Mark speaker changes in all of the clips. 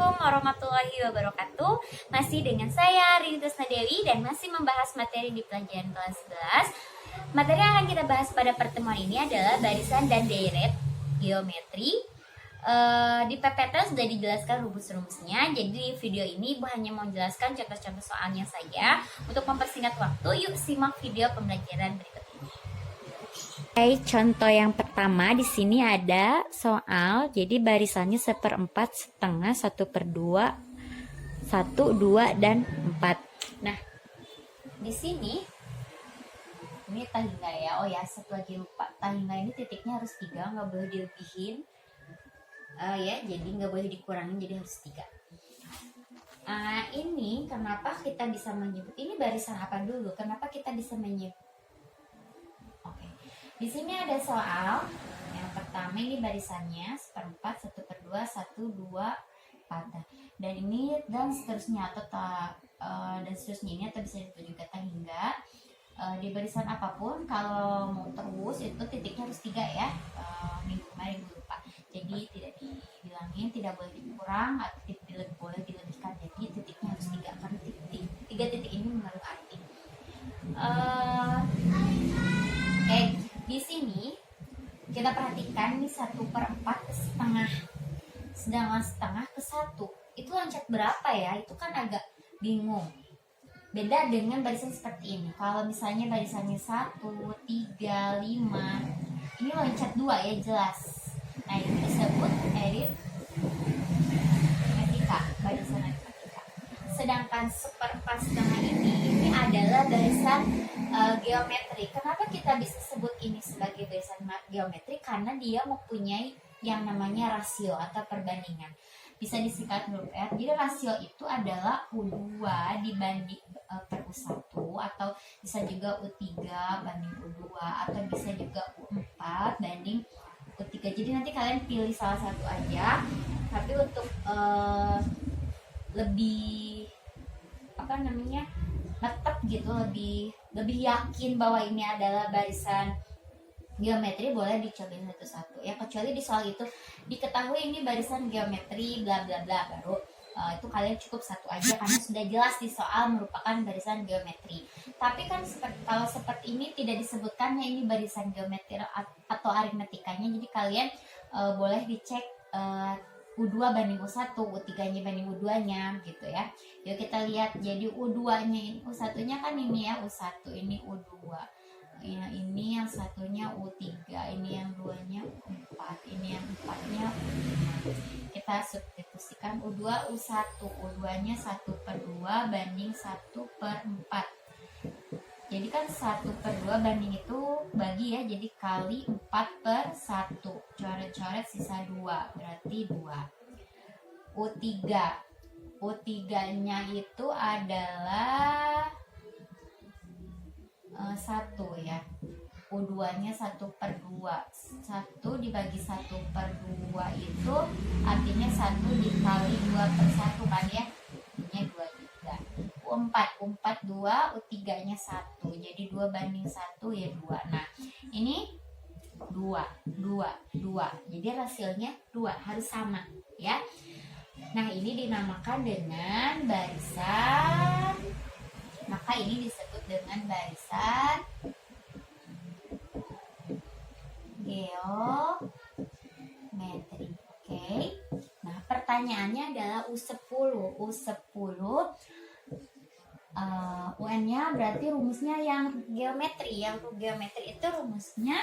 Speaker 1: Assalamualaikum warahmatullahi wabarakatuh. Masih dengan saya Rini Tresna Dewi dan masih membahas materi di pelajaran kelas 11. Materi yang akan kita bahas pada pertemuan ini adalah barisan dan deret geometri. Di PPT sudah dijelaskan rumus-rumusnya. Jadi di video ini Ibu hanya mau menjelaskan contoh-contoh soalnya saja. Untuk mempersingkat waktu, yuk simak video pembelajaran berikut ini. Contoh yang pertama di sini ada soal, jadi barisannya 1/4, setengah, 1/2, 1, 2, dan 4. Nah, di sini ini tahingga ya. Oh ya, satu lagi lupa. Tahingga ini titiknya harus 3, nggak boleh dilebihin. Ya, jadi nggak boleh dikurangin, jadi harus 3. Ini kenapa kita bisa menyebut ini barisan apa dulu? Kenapa kita bisa menyebut? Di sini ada soal yang pertama, ini barisannya 1/4, 1/2, 1, 2, 4. Dan ini dan seterusnya dan seterusnya ini atau bisa disebut juga hingga di barisan apapun kalau mau terus itu titiknya harus 3 ya. Minggu kemarin lupa. Jadi tidak dibilangin, tidak boleh dikurang atau tidak boleh dilebihkan. Jadi titiknya harus 3 karena tiga titik ini mengandung arti. Di sini kita perhatikan ini 1/4 ke setengah, sedangkan setengah ke 1 itu loncat berapa ya? Itu kan agak bingung. Beda dengan barisan seperti ini. Kalau misalnya barisannya 1, 3, 5, ini loncat 2 ya, jelas. Nah, ini disebut aritmetika, barisan aritmetika. Sedangkan 1/4 setengah ini adalah barisan geometri. Kenapa kita bisa sebut ini sebagai barisan geometri? Karena dia mempunyai yang namanya rasio atau perbandingan. Bisa disingkat huruf R. Jadi rasio itu adalah U2 dibanding per U1, atau bisa juga U3 banding U2, atau bisa juga U4 banding U3. Jadi nanti kalian pilih salah satu aja. Tapi untuk lebih tetap gitu, lebih yakin bahwa ini adalah barisan geometri, boleh dicoba satu-satu ya, kecuali di soal itu diketahui ini barisan geometri bla bla bla, baru itu kalian cukup satu aja karena sudah jelas di soal merupakan barisan geometri. Tapi kan kalau seperti ini tidak disebutkannya ini barisan geometri atau aritmetikanya, jadi kalian boleh dicek U2 banding U1, U3-nya banding U2-nya gitu ya. Yuk kita lihat, jadi U2-nya ini, U1-nya kan ini ya, U1, ini U2. Ya, ini yang satunya U3, ini yang 2-nya U4, ini yang 4-nya U5. Kita substitusikan U2, U1, U2-nya 1/2 banding 1/4. Jadi kan 1/2 banding itu bagi ya, jadi kali 4/1. Coret-coret sisa 2, berarti 2. U3-nya itu adalah 1 ya. U2-nya 1/2. 1 dibagi 1/2 itu artinya 1 dikali 2/1 kan ya. Artinya 2 juga. U4 2, U3-nya 1. Jadi 2 banding 1 ya 2. Nah, ini 2. Jadi hasilnya 2, harus sama ya. Nah, ini dinamakan dengan barisan. Maka ini disebut dengan barisan geometri. Oke. Nah, pertanyaannya adalah U10. UN-nya berarti rumusnya yang geometri. Yang geometri itu rumusnya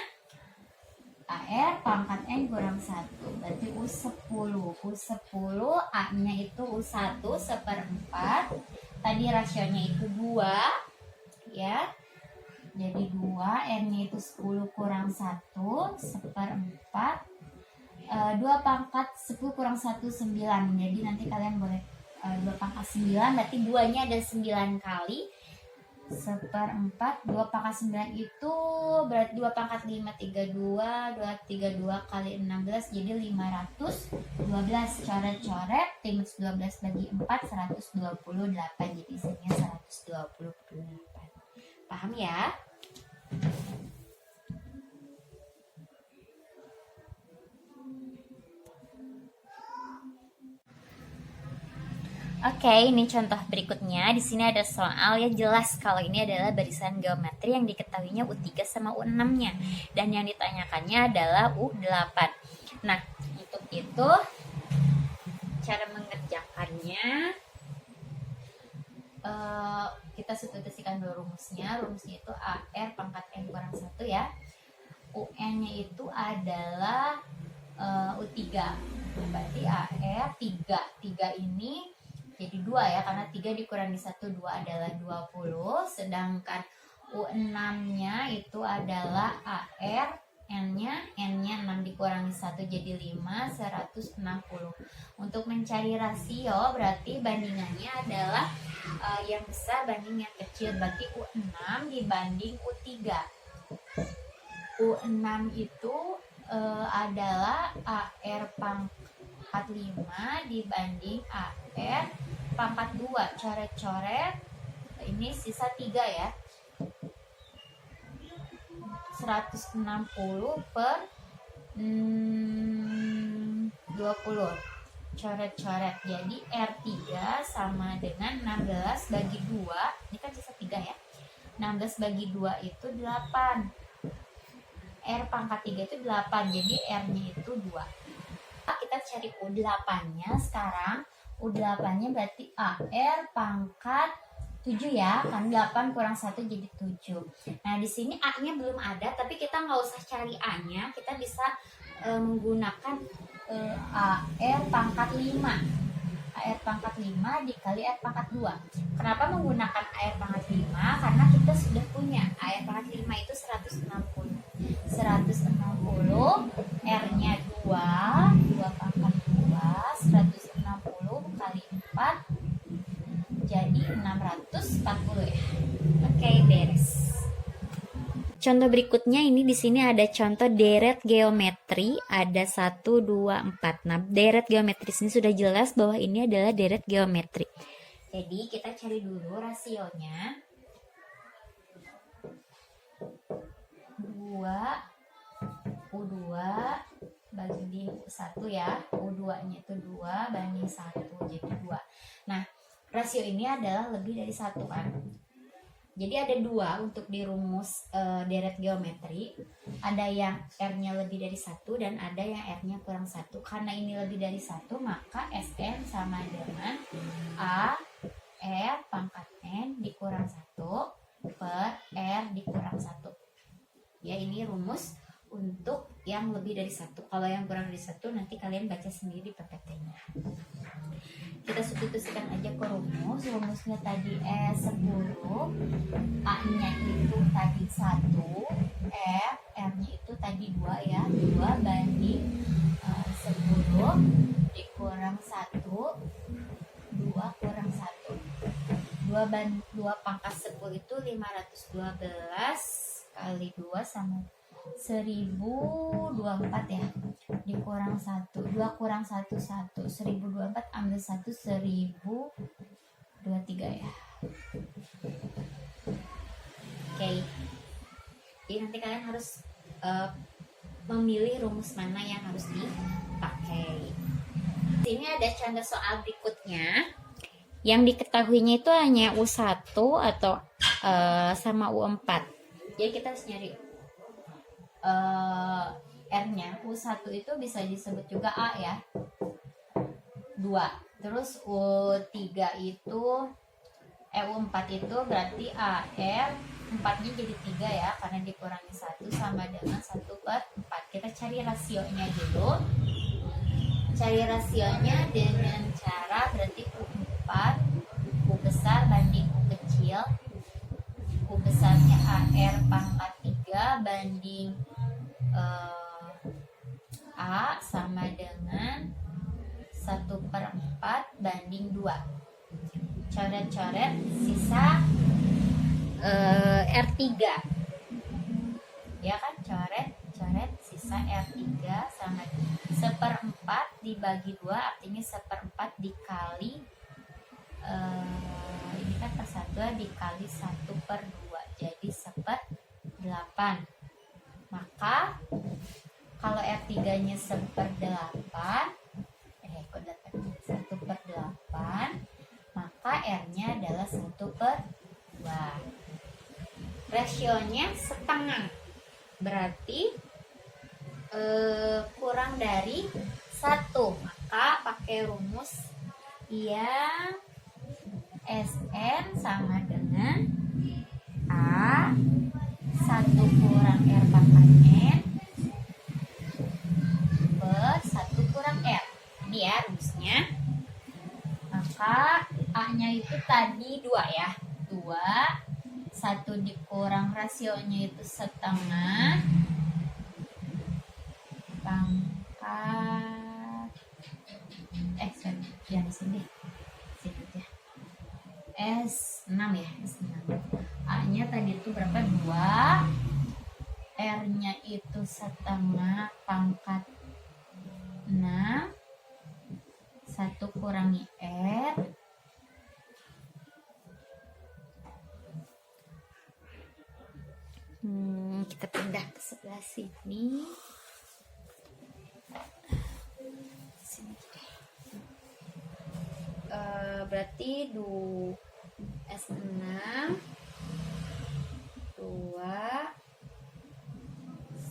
Speaker 1: AR pangkat N kurang 1. Berarti U10. A-nya itu U1 1/4. Tadi rasionya itu 2 ya. Jadi 2, N-nya itu 10 kurang 1 1/4. 2 pangkat 10 kurang 1 9. Jadi nanti kalian boleh 2 pangkat 9, berarti 2-nya ada 9 kali 1/4. 2 pangkat 9 itu berarti 2 pangkat 5 32, 232 kali 16 jadi 512. Coret-coret 512 bagi 4 128, jadi isinya 128. Paham ya? Oke, ini contoh berikutnya. Di sini ada soal ya, jelas kalau ini adalah barisan geometri yang diketahuinya U3 sama U6-nya. Dan yang ditanyakannya adalah U8. Nah, untuk itu cara mengerjakannya kita substitusikan dulu rumusnya. Rumusnya itu AR pangkat N kurang 1 ya. UN-nya itu adalah U3. Berarti AR 3. 3 ini jadi 2 ya, karena 3 dikurangi 1, 2 adalah 20. Sedangkan U6-nya itu adalah AR, N-nya 6 dikurangi 1 jadi 5, 160. Untuk mencari rasio berarti bandingannya adalah yang besar banding yang kecil. Berarti U6 dibanding U3. U6 itu adalah AR pangkat 5 dibanding AR pangkat 2. Coret-coret, ini sisa 3 ya. 160 per 20. Coret-coret, jadi R3 sama dengan 16 bagi 2. Ini kan sisa 3 ya. 16 bagi 2 itu 8. R pangkat 3 itu 8, jadi R-nya itu 2. Kita cari U8 nya sekarang. U8 nya berarti AR pangkat 7 ya, kan 8 kurang 1 jadi 7. Nah di sini A-nya belum ada, tapi kita nggak usah cari A-nya, kita bisa menggunakan AR pangkat 5. AR pangkat 5 dikali R pangkat 2. Kenapa menggunakan AR pangkat 5? Karena kita sudah punya AR pangkat 5 itu 160. 160 R-nya 2 pangkat 2, 160 kali 4 jadi 640 ya. Oke, beres. Contoh berikutnya ini di sini ada contoh deret geometri, ada 1 2 4. Nah, deret geometri ini sudah jelas bahwa ini adalah deret geometri. Jadi kita cari dulu rasionya. 2 U2 banding 1 ya. U2-nya itu 2 banding 1 jadi 2. Nah, rasio ini adalah lebih dari 1 kan. Jadi ada 2 untuk di rumus deret geometri. Ada yang R-nya lebih dari 1 dan ada yang R-nya kurang 1. Karena ini lebih dari 1, maka Sn sama dengan A R pangkat N dikurang 1 per R dikurang 1. Ya, ini rumus untuk yang lebih dari 1. Kalau yang kurang dari 1 nanti kalian baca sendiri PPT-nya. Kita substitusikan aja ke rumus. Rumusnya tadi S10, A-nya itu tadi 1, R-nya itu tadi 2 ya. 2 banding 10 dikurang 1, 2 kurang 1. 2 pangkat 10 itu 512 kali 2 sama 1024 ya, dikurang 1, 2 kurang 1 1, 1024 ambil 1, 1023 ya. Oke. Jadi nanti kalian harus memilih rumus mana yang harus dipakai. Sini ada contoh soal berikutnya. Yang diketahuinya itu hanya U1 atau sama U4. Jadi kita harus nyari R-nya. U1 itu bisa disebut juga A ya, 2. Terus U3 itu U4 itu berarti AR 4-nya jadi 3 ya, karena dikurangi 1 sama dengan 1 per 4. Kita cari rasionya dulu. Cari rasionya dengan cara berarti U4, U besar banding U kecil. U besarnya AR pangkat 3 banding A sama dengan 1 per 4 banding 2. Coret-coret sisa R3 ya kan, coret sisa R3 sama 1/4 dibagi 2 artinya 1/4 dikali ini kan per 1 dikali 1 per 2 jadi 1/8. Maka kalau R3 nya 1/8 1/8 R-nya adalah 1/2. Rasionya setengah, berarti kurang dari 1. Maka pakai rumus yang SN sama dengan A 1 kurang R pangkat N per 1 kurang R. Ini ya rumusnya. Maka A-nya itu tadi 2 ya. 2, 1 dikurang rasionya itu setengah pangkat jangan di sini ya. S6 ya, S6. A-nya tadi itu berapa? 2. R-nya itu setengah pangkat 6. 1 kurangi R. Kita pindah ke sebelah sini. Berarti S6 2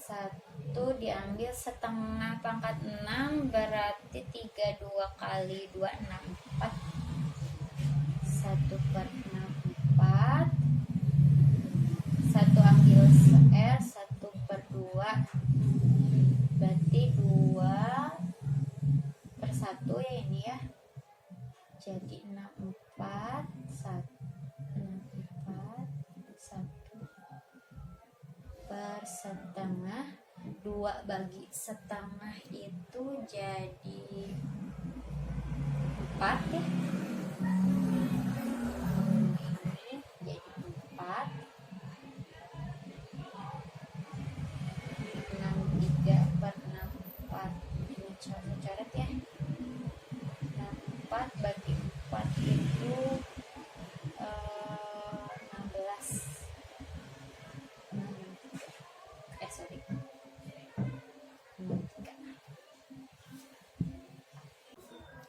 Speaker 1: 1 diambil setengah pangkat 6 berarti 32 kali 2 64 1/64 1 ambil R 1/2 berarti 2/1 ya ini ya, jadi 64 1 per setengah. 2 bagi setengah itu jadi 4 ya, jadi 4 63/64 ini coret ya. 4 bagi 4 itu 16.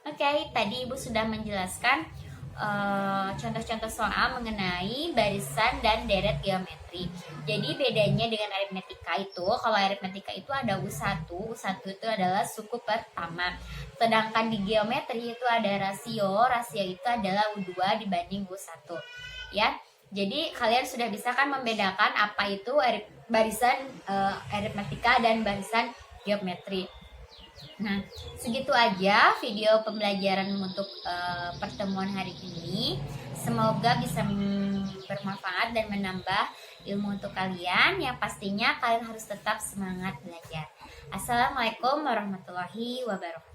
Speaker 1: Oke, tadi Ibu sudah menjelaskan contoh-contoh soal mengenai barisan dan deret geometri. Jadi bedanya dengan aritmetika itu, kalau aritmetika itu ada U1. U1 itu adalah suku pertama. Sedangkan di geometri itu ada rasio. Rasio itu adalah U2 dibanding U1. Ya. Jadi kalian sudah bisa kan membedakan apa itu barisan aritmetika dan barisan geometri. Nah, segitu aja video pembelajaran untuk pertemuan hari ini. Semoga bisa bermanfaat dan menambah ilmu untuk kalian. Yang pastinya kalian harus tetap semangat belajar. Assalamualaikum warahmatullahi wabarakatuh.